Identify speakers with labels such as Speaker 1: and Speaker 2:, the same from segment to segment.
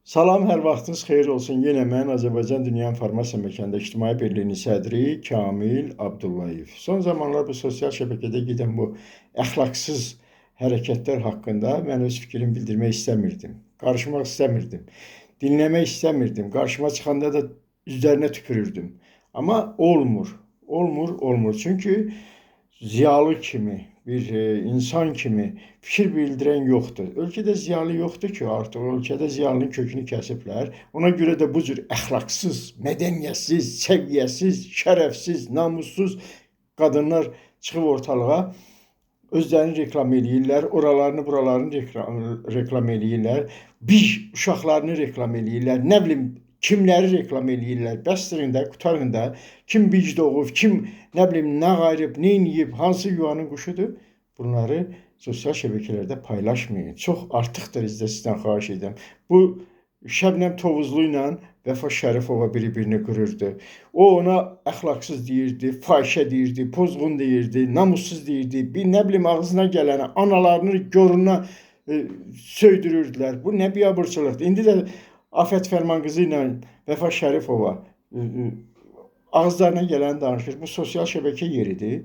Speaker 1: Salam, hər vaxtınız xeyir olsun. Yenə mən Azərbaycan Dünya İnformasiya Məkanında İctimai Birliyinin sədri Kamil Abdullayev. Son zamanlar bu sosial şəbəkədə gedən bu əxlaqsız hərəkətlər haqqında mən öz fikrimi bildirmək istəmirdim. Qarışmaq istəmirdim. Dinləmək istəmirdim. Qarşıma çıxanda da üzlərinə tüpürürdüm. Amma olmur. Olmur. Çünki ziyalı kimi, bir insan kimi fikir bildirən yoxdur. Ölkədə ziyalı yoxdur ki, artıq ölkədə ziyalının kökünü kəsiblər. Ona görə də bu cür əxlaqsız, mədəniyyətsiz, səviyyəsiz, şərəfsiz, namussuz qadınlar çıxıb ortalığa özlərini reklam eləyirlər, oralarını, buralarını reklam eləyirlər, uşaqlarını reklam eləyirlər, nə bilim kimləri reklam eləyirlər. Bəsdirin də, qurtarın da. Kim bic doğub, kim nə bilim nə qayırıb, nə eləyib, hansı yuvanın quşudur. Bunları sosial şəbəkələrdə paylaşmayın. Çox artıqdır sizdən xahiş edirəm. Bu Şəbnəm Tovuzlu ilə Vəfa Şərifova bir-birini qırırdı. O ona əxlaqsız deyirdi, fahişə deyirdi, pozğun deyirdi, namussuz deyirdi. Bir nə bilim ağzına gələni, analarını görünə söydürürdülər. Bu nə biabırçılıqdır. İndi də Afət Fərmanqızı ilə Vəfa Şərifova ağızlarına gələni danışır. Bu sosial şəbəkə yeridir.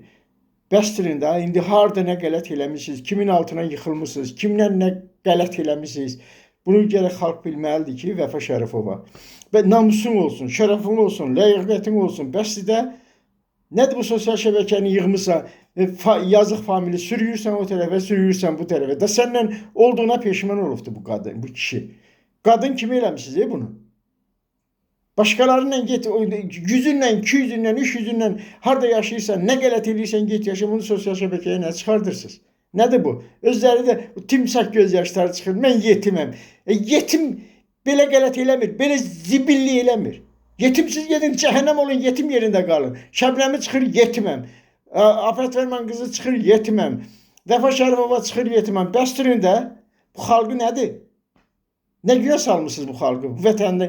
Speaker 1: Bəsdirin də, indi harda nə qələt eləmişsiniz, kimin altına yıxılmışsınız, kimlə nə qələt eləmişsiniz. Bunu gərək xalq bilməlidir ki, Vəfa Şərifova. Və namusun olsun, şərəfin olsun, ləyaqətin olsun. Bəs sizdə nədir bu sosial şəbəkəni yığmışsan, yazıq famili sürüyürsən o tərəfə, sürüyürsən bu tərəfə. Da səndən olduğuna peşman olubdur bu qadın, bu kişi. Qadın kimi eləmişsiniz bunu. Başqalarıyla get, 100-ünlə, 200-ünlə, 300-ünlə harda yaşayırsan, nə qələt edirsən, get yaşa, bunu sosial şəbəkəyə nə çıxardırsınız? Nədir bu? Özləri də timsah göz yaşları çıxır. Mən yetiməm. Yetim belə qələt eləmir, belə zibilli eləmir. Yetimsiz gedin, cəhənnəm olun, yetim yerində qalın. Şəbnəmi çıxır, yetiməm. Afət Fərmanqızı çıxır, yetiməm. Vəfa Şərifova çıxır, yetiməm. Bəsdirin də, bu xalqı nədir? Nə günə salmışsınız bu xalqı? Bu vətəndə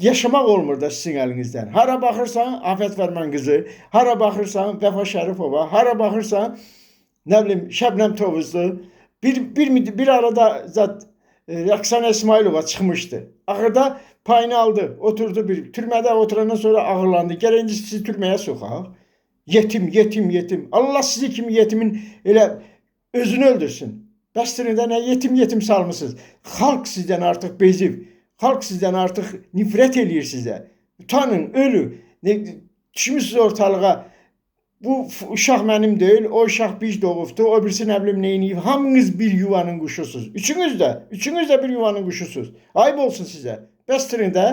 Speaker 1: yaşamaq olmur da sizin əlinizdən. Hara baxırsan Afət Fərmanqızı, hara baxırsan Vəfa Şərifova, hara baxırsan nə bilim Şəbnəm Tovuzlu. Bir arada zat Rəqsanə İsmailova çıxmışdı. Axırda payını aldı, oturdu bir türmədə oturandan sonra ağırlandı. Gərək sizi türməyə soxaq. Yetim. Allah sizi kimi yetimin elə özünü öldürsün. Bəsdirin də nə yetim salmışsınız. Xalq sizdən artıq bezib. Xalq sizdən artıq nifrət eləyir sizə. Utanın, ölü. Düşmüsünüz ortalığa. Bu uşaq mənim deyil, o uşaq bic doğubdur, o birisi nə bilim neyniyib. Hamınız bir yuvanın quşusuz. Üçünüz də bir yuvanın quşusuz. Ayıb olsun sizə. Bəsdirin də.